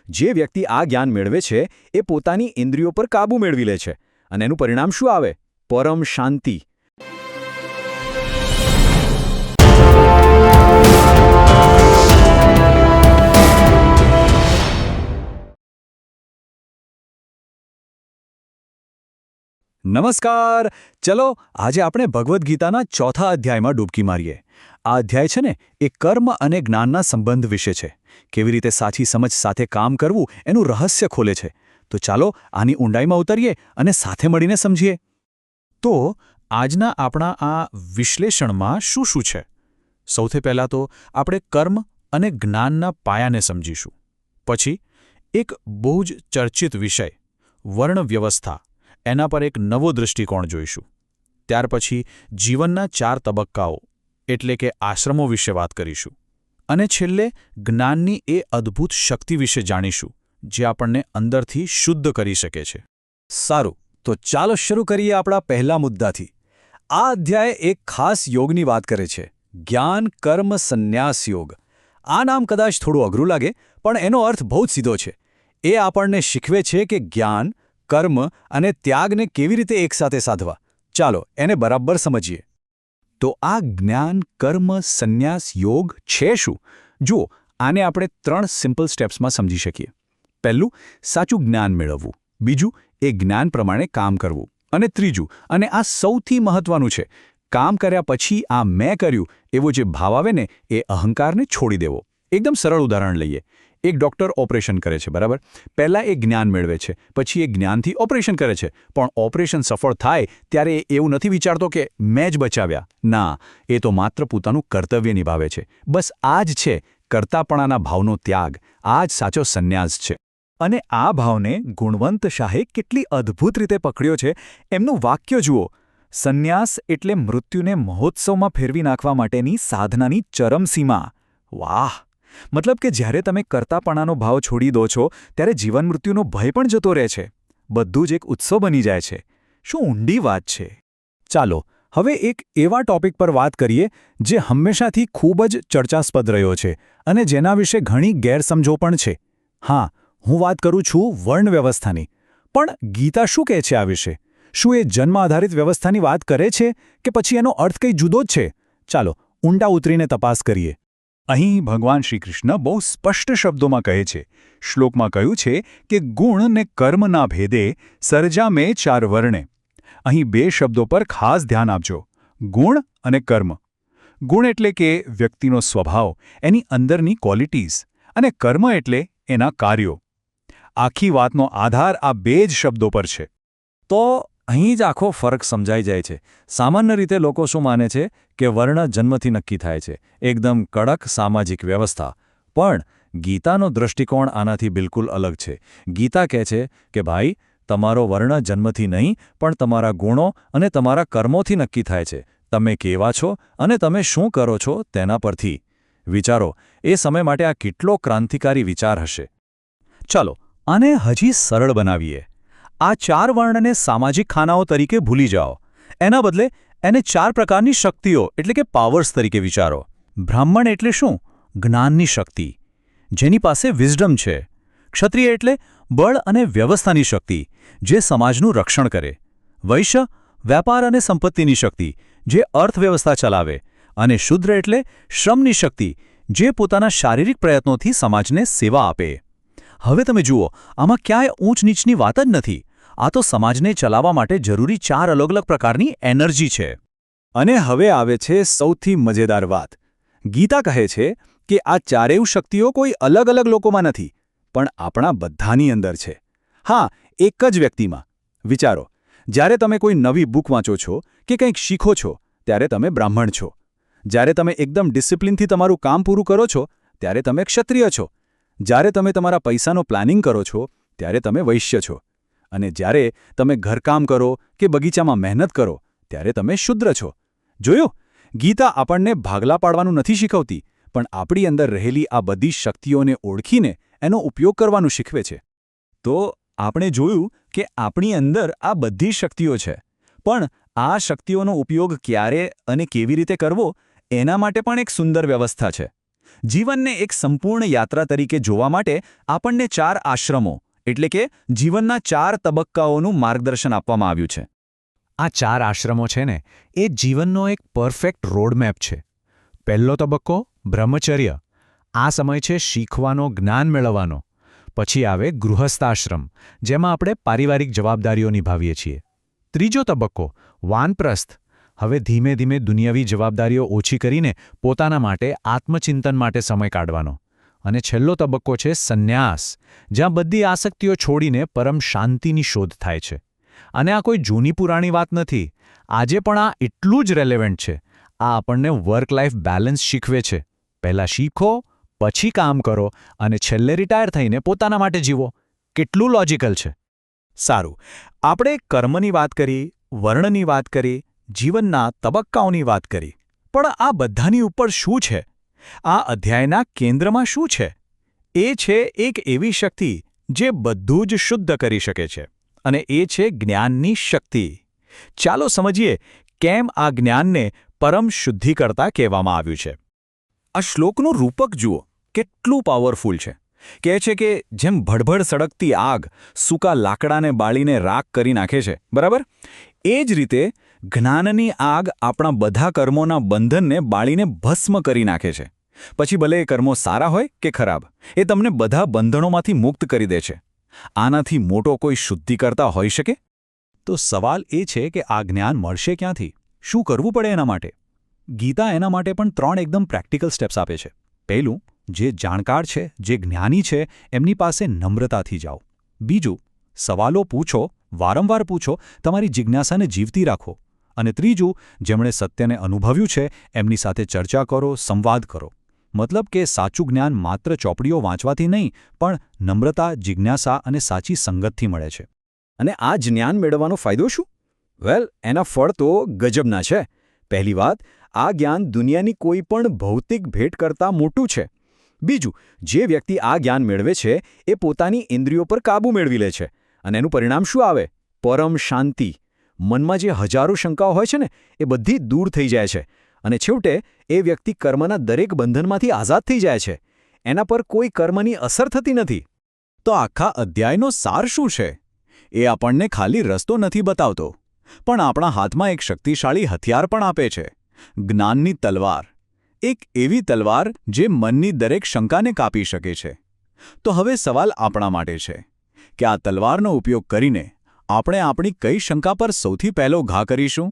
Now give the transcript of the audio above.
જે વ્યક્તિ આ જ્ઞાન મેળવે છે એ પોતાની ઇન્દ્રિયો પર કાબૂ મેળવી લે છે અને એનું પરિણામ શું આવે? પરમ શાંતિ. નમસ્કાર. ચલો આજે આપણે ભગવદ્ ગીતાના 4થા અધ્યાયમાં ડૂબકી મારીએ. આ અધ્યાય છે ને એ કર્મ અને જ્ઞાનના સંબંધ વિશે છે. કેવી રીતે સાચી સમજ સાથે કામ કરવું એનું રહસ્ય ખોલે છે. તો ચાલો આની ઊંડાઈમાં ઉતરીએ અને સાથે મળીને સમજીએ. તો આજના આપણા આ વિશ્લેષણમાં શું શું છે? સૌથી પહેલાં તો આપણે કર્મ અને જ્ઞાનના પાયાને સમજીશું. પછી એક બહુ જ ચર્ચિત વિષય વર્ણ વ્યવસ્થા એના પર એક નવો દૃષ્ટિકોણ જોઈશું. ત્યાર પછી જીવનના 4 તબક્કાઓ એટલે કે આશ્રમો વિશે વાત કરીશું. અને છેલ્લે જ્ઞાનની એ અદ્ભુત શક્તિ વિશે જાણીશું જે આપણને અંદરથી શુદ્ધ કરી શકે છે. સારું, તો ચાલો શરૂ કરીએ આપણા પહેલા મુદ્દાથી. આ અધ્યાય એક ખાસ યોગની વાત કરે છે, જ્ઞાન કર્મ સંન્યાસ યોગ. આ નામ કદાચ થોડું અઘરું લાગે, પણ એનો અર્થ બહુ જ સીધો છે. એ આપણને શીખવે છે કે જ્ઞાન કર્મ અને ત્યાગને કેવી રીતે એકસાથે સાધવા. ચાલો એને બરાબર સમજીએ. તો આ જ્ઞાન કર્મ સંન્યાસ યોગ છે શું? જુઓ, આને આપણે 3 સિમ્પલ સ્ટેપ્સમાં સમજી શકીએ. પહેલું, સાચું જ્ઞાન મેળવવું. બીજું, એ જ્ઞાન પ્રમાણે કામ કરવું. અને ત્રીજું, અને આ સૌથી મહત્વનું છે, કામ કર્યા પછી આ મેં કર્યું એવો જે ભાવ આવે ને એ અહંકારને છોડી દેવો. એકદમ સરળ ઉદાહરણ લઈએ. એક ડૉક્ટર ઓપરેશન કરે છે, બરાબર? પહેલાં એ જ્ઞાન મેળવે છે, પછી એ જ્ઞાનથી ઓપરેશન કરે છે. પણ ઓપરેશન સફળ થાય ત્યારે એ એવું નથી વિચારતો કે મેં જ બચાવ્યા. ના, એ તો માત્ર પોતાનું કર્તવ્ય નિભાવે છે. બસ આ જ છે કર્તાપણાના ભાવનો ત્યાગ. આ જ સાચો સંન્યાસ છે. અને આ ભાવને ગુણવંત શાહે કેટલી અદ્ભુત રીતે પકડ્યો છે. એમનું વાક્ય જુઓ, સંન્યાસ એટલે મૃત્યુને મહોત્સવમાં ફેરવી નાખવા માટેની સાધનાની ચરમસીમા. વાહ! મતલબ કે જ્યારે તમે કર્તાપણાનો ભાવ છોડી દો છો ત્યારે જીવન મૃત્યુનો ભય પણ જતો રહે છે. બધું જ એક ઉત્સવ બની જાય છે. શું ઊંડી વાત છે! ચાલો હવે એક એવા ટોપિક પર વાત કરીએ જે હંમેશાથી ખૂબ જ ચર્ચાસ્પદ રહ્યો છે અને જેના વિશે ઘણી ગેરસમજો પણ છે. હા, હું વાત કરું છું વર્ણ વ્યવસ્થાની. પણ ગીતા શું કહે છે આ વિશે? શું એ જન્મ આધારિત વ્યવસ્થાની વાત કરે છે કે પછી એનો અર્થ કંઈ જુદો જ છે? ચાલો ઊંડા ઉતરીને તપાસ કરીએ. અહીં ભગવાન શ્રીકૃષ્ણ બહુ સ્પષ્ટ શબ્દોમાં કહે છે. શ્લોકમાં કહ્યું છે કે ગુણ ને કર્મના ભેદે સર્જા મેં 4 વર્ણે. અહીં 2 શબ્દો પર ખાસ ધ્યાન આપજો, ગુણ અને કર્મ. ગુણ એટલે કે વ્યક્તિનો સ્વભાવ, એની અંદરની ક્વોલિટીઝ, અને કર્મ એટલે એના કાર્યો. આખી વાતનો આધાર આ 2 જ શબ્દો પર છે. તો અહીં જ આખો ફરક સમજાઈ જાય છે. સામાન્ય રીતે લોકો શું માને છે કે વર્ણ જન્મથી નક્કી થાય છે, એકદમ કડક સામાજિક વ્યવસ્થા. પણ ગીતાનો દૃષ્ટિકોણ આનાથી બિલકુલ અલગ છે. ગીતા કહે છે કે ભાઈ, તમારો વર્ણ જન્મથી નહીં પણ તમારા ગુણો અને તમારા કર્મોથી નક્કી થાય છે. તમે કેવા છો અને તમે શું કરો છો તેના પરથી. વિચારો, એ સમય માટે આ કેટલો ક્રાંતિકારી વિચાર હશે. ચાલો આને હજી સરળ બનાવીએ. આ 4 વર્ણને સામાજિક ખાનાઓ તરીકે ભૂલી જાઓ. એના બદલે એને 4 પ્રકારની શક્તિઓ એટલે કે પાવર્સ તરીકે વિચારો. બ્રાહ્મણ એટલે શું? જ્ઞાનની શક્તિ, જેની પાસે વિઝડમ છે. ક્ષત્રિય એટલે બળ અને વ્યવસ્થાની શક્તિ, જે સમાજનું રક્ષણ કરે. વૈશ્ય વેપાર અને સંપત્તિની શક્તિ, જે અર્થવ્યવસ્થા ચલાવે. અને શૂદ્ર એટલે શ્રમની શક્તિ, જે પોતાના શારીરિક પ્રયત્નોથી સમાજને સેવા આપે. હવે તમે જુઓ, આમાં ક્યાંય ઊંચ નીચની વાત જ નથી. આ તો સમાજને ચલાવવા માટે જરૂરી 4 અલગ અલગ પ્રકારની એનર્જી છે. અને હવે આવે છે સૌથી મજેદાર વાત. ગીતા કહે છે કે આ 4 શક્તિઓ કોઈ અલગ અલગ લોકોમાં નથી, પણ આપણા બધાની અંદર છે. હા, એક જ વ્યક્તિમાં. વિચારો, જ્યારે તમે કોઈ નવી બુક વાંચો છો કે કંઈક શીખો છો ત્યારે તમે બ્રાહ્મણ છો. જ્યારે તમે એકદમ ડિસિપ્લિનથી તમારું કામ પૂરું કરો છો ત્યારે તમે ક્ષત્રિય છો. જ્યારે તમે તમારા પૈસાનો પ્લાનિંગ કરો છો ત્યારે તમે વૈશ્ય છો. અને જ્યારે તમે ઘરકામ કરો કે બગીચામાં મહેનત કરો ત્યારે તમે શુદ્ર છો. જોયું? ગીતા આપણને ભાગલા પાડવાનું નથી શીખવતી, પણ આપણી અંદર રહેલી આ બધી શક્તિઓને ઓળખીને એનો ઉપયોગ કરવાનું શીખવે છે. તો આપણે જોયું કે આપણી અંદર આ બધી શક્તિઓ છે, પણ આ શક્તિઓનો ઉપયોગ ક્યારે અને કેવી રીતે કરવો એના માટે પણ એક સુંદર વ્યવસ્થા છે. જીવનને એક સંપૂર્ણ યાત્રા તરીકે જોવા માટે આપણને 4 આશ્રમો એટલે કે જીવનના 4 તબક્કાઓનું માર્ગદર્શન આપવામાં આવ્યું છે. આ 4 આશ્રમો છે ને એ જીવનનો એક પરફેક્ટ રોડમેપ છે. પહેલો તબક્કો બ્રહ્મચર્ય. આ સમય છે શીખવાનો, જ્ઞાન મેળવવાનો. પછી આવે ગૃહસ્થાશ્રમ, જેમાં આપણે પારિવારિક જવાબદારીઓ નિભાવીએ છીએ. ત્રીજો તબક્કો વાનપ્રસ્થ. હવે ધીમે ધીમે દુનિયાવી જવાબદારીઓ ઓછી કરીને પોતાના માટે આત્મચિંતન માટે સમય કાઢવાનો. અને છેલ્લો તબક્કો છે સંન્યાસ, જ્યાં બધી આસક્તિઓ છોડીને પરમ શાંતિની શોધ થાય છે. અને આ કોઈ જૂની પુરાણી વાત નથી. આજે પણ આ એટલું જ રેલેવન્ટ છે. આ આપણને વર્ક લાઈફ બેલેન્સ શીખવે છે. પહેલાં શીખો, પછી કામ કરો અને છેલ્લે રિટાયર થઈને પોતાના માટે જીવો. કેટલું લોજિકલ છે. સારું, આપણે કર્મની વાત કરી, વર્ણની વાત કરી, જીવનના તબક્કાઓની વાત કરી. પણ આ બધાની ઉપર શું છે? આ અધ્યાયના કેન્દ્રમાં શું છે? એ છે એક એવી શક્તિ જે બધું જ શુદ્ધ કરી શકે છે. અને એ છે જ્ઞાનની શક્તિ. ચાલો સમજીએ કેમ આ જ્ઞાનને પરમ શુદ્ધિકર્તા કહેવામાં આવ્યું છે. આ શ્લોકનું રૂપક જુઓ, કેટલું પાવરફુલ છે. કહે છે કે જેમ ભડભડ સળગતી આગ સૂકા લાકડાને બાળીને રાખ કરી નાખે છે, બરાબર? એ જ રીતે જ્ઞાનની આગ આપણા બધા કર્મોના બંધનને બાળીને ભસ્મ કરી નાખે છે. પછી ભલે એ કર્મો સારા હોય કે ખરાબ, એ તમને બધા બંધનોમાંથી મુક્ત કરી દે છે. આનાથી મોટો કોઈ શુદ્ધિકર્તા હોઈ શકે? તો સવાલ એ છે કે આ જ્ઞાન મળશે ક્યાંથી? શું કરવું પડે એના માટે? ગીતા એના માટે પણ 3 એકદમ પ્રેક્ટિકલ સ્ટેપ્સ આપે છે. પહેલું, જે જાણકાર છે, જે જ્ઞાની છે, એમની પાસે નમ્રતાથી જાઓ. બીજું, સવાલો પૂછો, વારંવાર પૂછો, તમારી જિજ્ઞાસાને જીવતી રાખો. અને ત્રીજું, જેમણે સત્યને અનુભવ્યું છે એમની સાથે ચર્ચા કરો, સંવાદ કરો. મતલબ કે સાચું જ્ઞાન માત્ર ચોપડીઓ વાંચવાથી નહીં, પણ નમ્રતા, જિજ્ઞાસા અને સાચી સંગતથી મળે છે. અને આ જ્ઞાન મેળવવાનો ફાયદો શું? વેલ, એના ફળ તો ગજબના છે. પહેલી વાત, આ જ્ઞાન દુનિયાની કોઈ પણ ભૌતિક ભેટ કરતાં મોટું છે. બીજું, જે વ્યક્તિ આ જ્ઞાન મેળવે છે એ પોતાની ઇન્દ્રિયો પર કાબૂ મેળવી લે છે. અને એનું પરિણામ શું આવે? પરમ શાંતિ. મનમાં જે હજારો શંકાઓ હોય છે ને, એ બધી દૂર થઈ જાય છે. અને છેવટે એ વ્યક્તિ કર્મના દરેક બંધનમાંથી આઝાદ થઈ જાય છે. એના પર કોઈ કર્મની અસર થતી નથી. તો આખા અધ્યાયનો સાર શું છે? એ આપણને ખાલી રસ્તો નથી બતાવતો, પણ આપણા હાથમાં એક શક્તિશાળી હથિયાર પણ આપે છે. જ્ઞાનની તલવાર. એક એવી તલવાર જે મનની દરેક શંકાને કાપી શકે છે. તો હવે સવાલ આપણા માટે છે કે આ તલવારનો ઉપયોગ કરીને આપણે આપણી કઈ શંકા પર સૌથી પહેલો ઘા કરીશું?